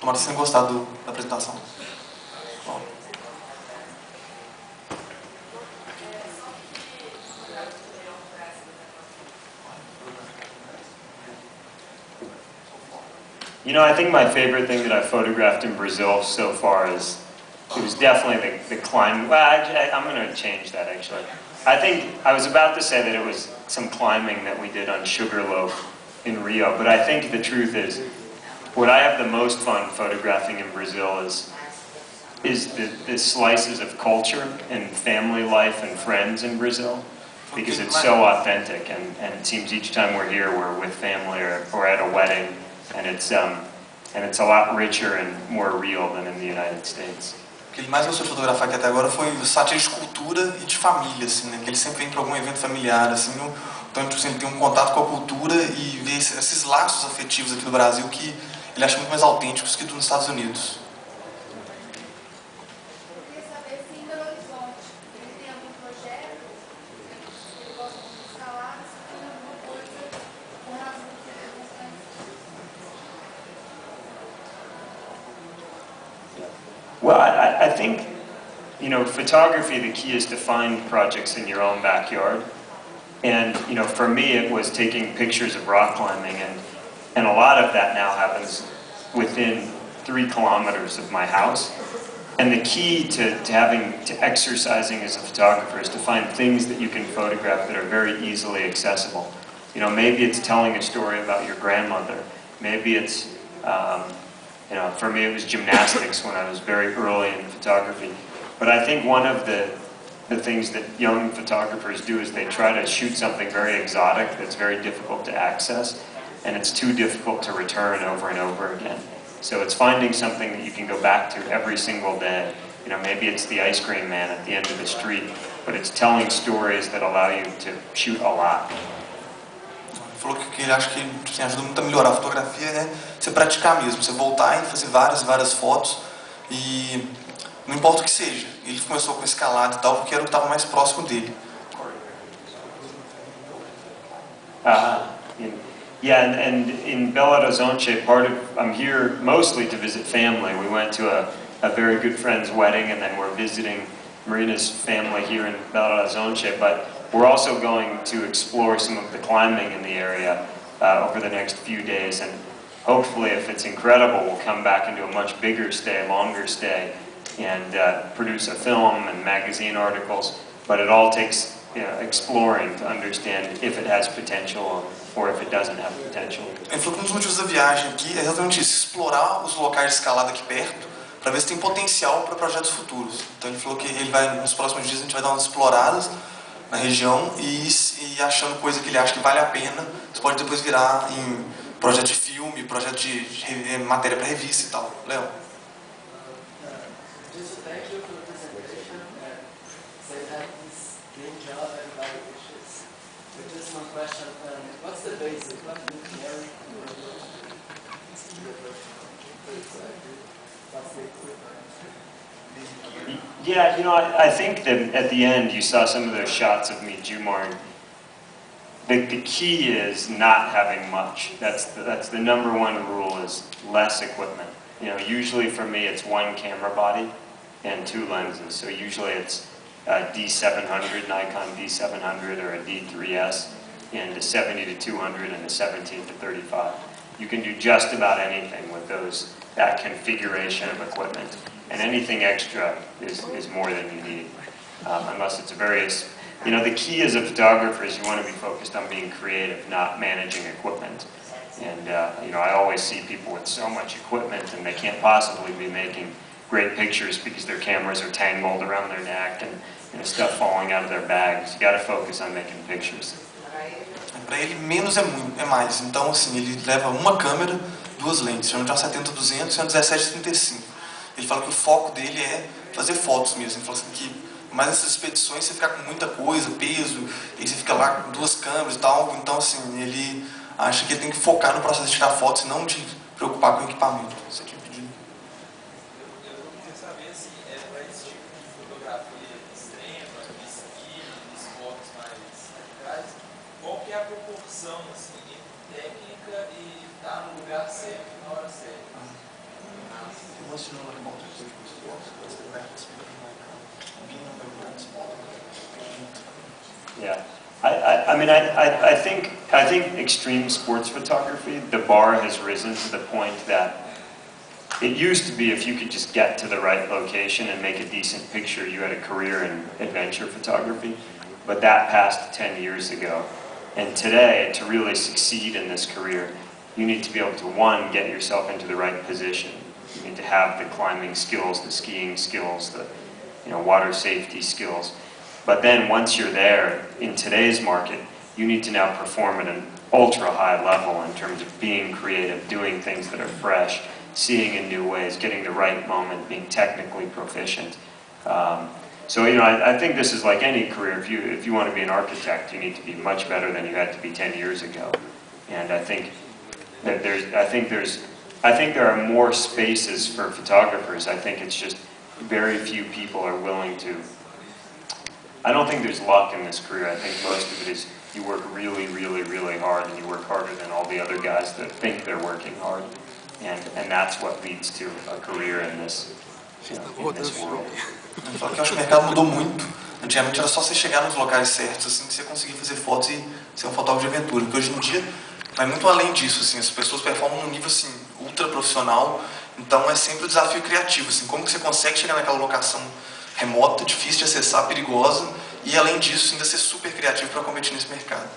Tomara que vocês tenham gostado da apresentação. Bom. You know, I think my favorite thing that I've photographed in Brazil so far is, it was definitely the climb. Well, I'm going to change that actually. I think, I was about to say that it was some climbing that we did on Sugarloaf in Rio, but I think the truth is, what I have the most fun photographing in Brazil is the slices of culture and family life and friends in Brazil, because it's so authentic, and it seems each time we're here we're with family or at a wedding, and it's a lot richer and more real than in the United States. O que ele mais gostou de fotografar aqui até agora foi sátira de cultura e de família, assim, né? Que ele sempre vem para algum evento familiar, assim, então tipo, assim, ele tem um contato com a cultura e vê esses laços afetivos aqui do Brasil que ele acha muito mais autênticos que nos Estados Unidos. Eu queria saber se em Belo Horizonte ele tem algum projeto, ele gosta de escalar, se tem alguma coisa com relação a você gostando. Well, I think, you know, photography, the key is to find projects in your own backyard. And, you know, for me it was taking pictures of rock climbing, and a lot of that now happens within 3 kilometers of my house. And the key to exercising as a photographer is to find things that you can photograph that are very easily accessible. You know, maybe it's telling a story about your grandmother. Maybe it's, you know, for me it was gymnastics when I was very early in photography. But I think one of the things that young photographers do is they try to shoot something very exotic that's very difficult to access, and it's too difficult to return over and over again. So it's finding something that you can go back to every single day. You know, maybe it's the ice cream man at the end of the street, but it's telling stories that allow you to shoot a lot. Ele falou que ele acha que assim, ajuda muito a melhorar a fotografia, né? Você praticar mesmo, você voltar e fazer várias fotos, e não importa o que seja. Ele começou com escalada e tal, porque era o que estava mais próximo dele. Yeah, and in Belo Horizonte, I'm here mostly to visit family. We went to a very good friend's wedding, and then we're visiting Marina's family here in Belo Horizonte, but we're also going to explore some of the climbing in the area over the next few days, and hopefully, if it's incredible, we'll come back into a much bigger stay, longer stay, and produce a film and magazine articles. But it all takes, you know, exploring to understand if it has potential or if it doesn't have potential. Ele falou que um dos motivos da viagem aqui é exatamente isso, explorar os locais de escalada aqui perto, para ver se tem potencial para projetos futuros. Então ele falou que ele vai, nos próximos dias, a gente vai dar umas exploradas na região e achando coisa que ele acha que vale a pena, isso pode depois virar em projeto de filme, projeto de matéria para revista e tal. Léo? Just thank you for the presentation. So you have this dream job everybody wishes. But just one question, what's the basic? What do you carry? What's the equipment? Yeah, you know, I think that at the end you saw some of those shots of me Jumarn. The key is not having much. That's the number one rule, is less equipment. You know, usually for me it's 1 camera body and 2 lenses. So usually it's a D700, Nikon D700, or a D3S, and a 70-200 and a 17-35. You can do just about anything with that configuration of equipment, and anything extra is more than you need, unless it's various. You know, the key as a photographer is you want to be focused on being creative, not managing equipment. And you know, I always see people with so much equipment and they can't possibly be making great pictures because their cameras are tangled around their neck and stuff falling out of their bags. You got to focus on making pictures. Para ele, menos é mais. Então, assim, ele leva uma câmera, 2 lentes, chama de uma 70-200 e uma 17-35. Ele fala que o foco dele é fazer fotos mesmo. Ele fala assim que, mas nessas expedições, você fica com muita coisa, peso, e você fica lá com 2 câmeras e tal. Então, assim, ele acha que ele tem que focar no processo de tirar fotos e não de preocupar com o equipamento. Isso aqui é pedido. Eu queria saber se para esse tipo de fotografia extrema, de esqui, de esportes mais radicais, qual que é a proporção assim, entre técnica e estar no lugar certo, na hora certa? wants to know like about surgical sports, what's the practice being on the right spot? Yeah, I mean, I think extreme sports photography, the bar has risen to the point that it used to be if you could just get to the right location and make a decent picture, you had a career in adventure photography. But that passed 10 years ago. And today, to really succeed in this career, you need to be able to, one, get yourself into the right position. You need to have the climbing skills, the skiing skills, the water safety skills. But then once you're there, in today's market, you need to now perform at an ultra high level in terms of being creative, doing things that are fresh, seeing in new ways, getting the right moment, being technically proficient. So I think this is like any career. If you want to be an architect, you need to be much better than you had to be 10 years ago. And I think that there are more spaces for photographers. I think it's just very few people are willing to. I don't think there's luck in this career. I think most of it is you work really, really, really hard, and you work harder than all the other guys that think they're working hard. And that's what leads to a career in this, in this world. Eu falo que eu acho que o mercado mudou muito. Antigamente era só você chegar nos locais certos, assim, que você conseguia fazer fotos e ser um fotógrafo de aventura. Porque hoje em dia vai muito além disso, assim, as pessoas performam num nível assim, ultra profissional. Então é sempre o desafio criativo, assim, como que você consegue chegar naquela locação remota, difícil de acessar, perigosa, e além disso ainda ser super criativo para competir nesse mercado.